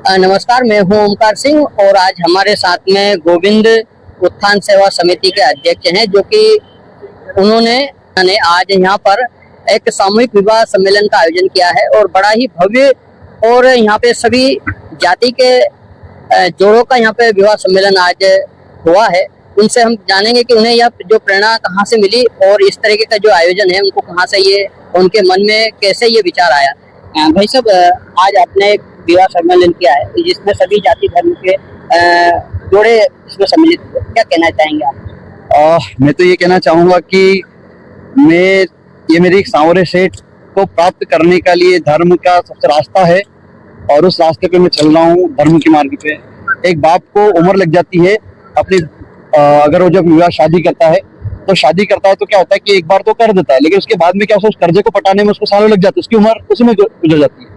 नमस्कार, मैं हूं ओमकार सिंह और आज हमारे साथ में गोविंद उत्थान सेवा समिति के अध्यक्ष हैं, जो कि उन्होंने आज यहाँ पर एक सामूहिक विवाह सम्मेलन का आयोजन किया है और बड़ा ही भव्य और यहाँ पे सभी जाति के जोड़ों का यहाँ पे विवाह सम्मेलन आज हुआ है। उनसे हम जानेंगे कि उन्हें यह जो प्रेरणा कहाँ से मिली और इस तरीके का जो आयोजन है उनको कहाँ से ये उनके मन में कैसे ये विचार आया। भाई साहब, आज आपने एक विवाह सम्मेलन किया है जिसमें सभी जाति धर्म के जोड़े इसमें सम्मिलित हुए, क्या कहना चाहेंगे आप? मैं तो ये कहना चाहूंगा कि ये मेरी सांवरे सेठ को प्राप्त करने का लिए धर्म का सबसे रास्ता है और उस रास्ते पे मैं चल रहा हूँ, धर्म के मार्ग पे। एक बाप को उम्र लग जाती है अपनी, अगर वो जब विवाह शादी करता है तो क्या होता है कि एक बार तो कर देता है, लेकिन उसके बाद में क्या होता है, उस कर्जे को पटाने में उसको सालों लग जाते हैं, उसकी उम्र उसी में गुजर जाती है।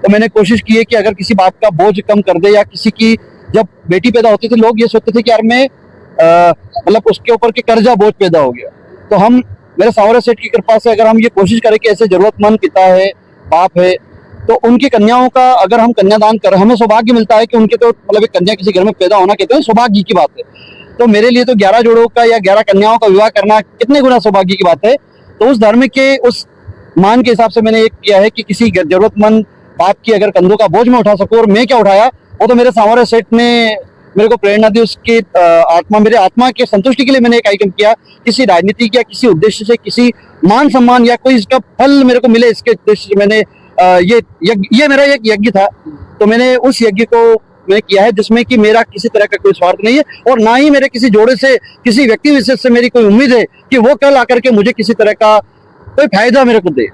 तो मैंने कोशिश की है कि अगर किसी बाप का बोझ कम कर दे, या किसी की जब बेटी पैदा होती थी लोग ये सोचते थे कि यार मैं मतलब उसके ऊपर के कर्जा बोझ पैदा हो गया। तो हम मेरे सांवरे सेठ की कृपा से अगर हम ये कोशिश करें कि ऐसे जरूरतमंद पिता है, बाप है, तो उनकी कन्याओं का अगर हम कन्यादान करें, हमें सौभाग्य मिलता है कि उनके तो मतलब एक कन्या किसी घर में पैदा होना कहते हैं सौभाग्य की बात है। तो मेरे लिए तो 11 जोड़ों का या 11 कन्याओं का विवाह करना कितने गुना सौभाग्य की बात है। तो उस धर्म के उस मान के हिसाब से मैंने एक किया है कि किसी जरूरतमंद बाप की अगर कंधों का बोझ में उठा सकूं, और मैं क्या उठाया वो तो मेरे सांवरे सेठ ने मेरे को प्रेरणा दी। उसकी मेरे आत्मा के संतुष्टि के लिए मैंने एक आइटम किया, किसी राजनीति या किसी उद्देश्य से, किसी मान सम्मान या कोई इसका फल मेरे को मिले इसके उद्देश्य से मैंने ये मेरा एक यज्ञ था। तो मैंने उस यज्ञ को मैं किया है जिसमें कि मेरा किसी तरह का कोई स्वार्थ नहीं है और ना ही मेरे किसी जोड़े से, किसी व्यक्ति विशेष से मेरी कोई उम्मीद है कि वो कल आकर के मुझे किसी तरह का कोई फायदा मेरे को दे।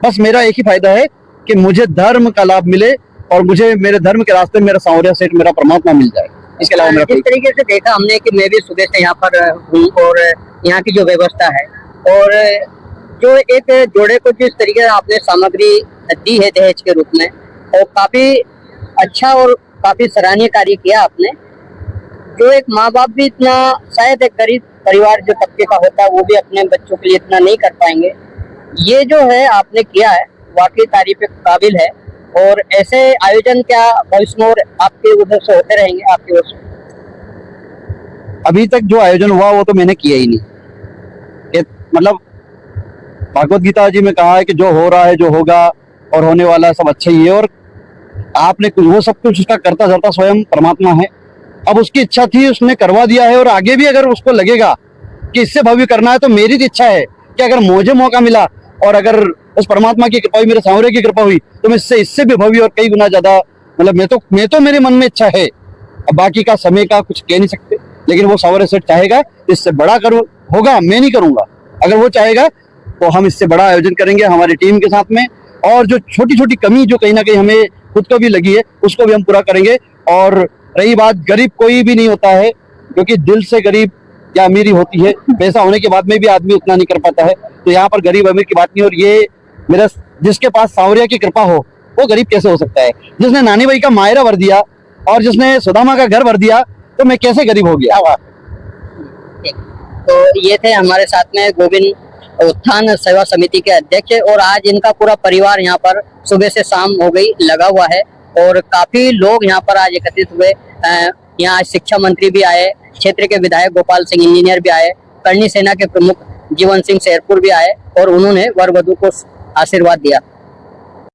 बस मेरा एक ही फायदा है कि मुझे धर्म का लाभ मिले और मुझे मेरे धर्म के रास्ते में मेरा सांवरिया सेठ, मेरा परमात्मा मिल जाए। इसके अलावा मेरा जिस तरीके से देखा हमने कि मैं भी सुबह से यहाँ पर हूँ और यहाँ की जो व्यवस्था है और जो एक जोड़े को जिस तरीके से आपने सामग्री दी है दहेज के रूप में, और काफी अच्छा और काफी सराहनीय कार्य किया आपने। जो एक माँ बाप भी इतना, शायद एक गरीब परिवार जो तबके का होता है वो भी अपने बच्चों के लिए इतना नहीं कर पाएंगे। ये जो है आपने किया है वाकई तारीफ के काबिल है। और ऐसे आयोजन क्या भविष्य में और आपके उधर से होते रहेंगे आपकी ओर से? अभी तक जो आयोजन हुआ वो तो मैंने किया ही नहीं। मतलब भागवत गीता जी में कहा है कि जो हो रहा है, जो होगा और होने वाला है सब अच्छा ही है, और आपने वो सब कुछ उसका करता धरता स्वयं परमात्मा है। अब उसकी इच्छा थी, उसने करवा दिया है, और आगे भी अगर उसको लगेगा कि इससे भव्य करना है तो मेरी तो इच्छा है कि अगर मुझे मौका मिला और अगर उस परमात्मा की कृपा हुई, मेरे सांवरे की कृपा हुई, तो मैं इससे भी भव्य और कई गुना ज्यादा, मतलब मैं तो मेरे मन में इच्छा है। अब बाकी का समय का कुछ कह नहीं सकते, लेकिन वो सांवरे सेठ चाहेगा इससे बड़ा करूँ, होगा, मैं नहीं करूंगा। अगर वो चाहेगा तो हम इससे बड़ा आयोजन करेंगे हमारी टीम के साथ में, और जो छोटी छोटी कमी जो कहीं ना कहीं हमें खुद को भी लगी है उसको भी हम पूरा करेंगे। और रही बात, गरीब कोई भी नहीं होता है, क्योंकि दिल से गरीब या अमीरी होती है, पैसा होने के बाद में भी आदमी उतना नहीं कर पाता है। तो यहाँ पर गरीब अमीर की बात नहीं। और ये मेरा, जिसके पास सांवरिया की कृपा हो वो गरीब कैसे हो सकता है? जिसने नानी बाई का मायरा भर दिया और जिसने सुदामा का घर भर दिया, तो मैं कैसे गरीब हो गया? तो ये थे हमारे साथ में गोविंद उत्थान सेवा समिति के अध्यक्ष, और आज इनका पूरा परिवार यहाँ पर सुबह से शाम हो गई लगा हुआ है और काफी लोग यहाँ पर आज एकत्रित हुए। यहाँ शिक्षा मंत्री भी आए, क्षेत्र के विधायक गोपाल सिंह इंजीनियर भी आए, करनी सेना के प्रमुख जीवन सिंह शेरपुर भी आए और उन्होंने वर वधू को आशीर्वाद दिया।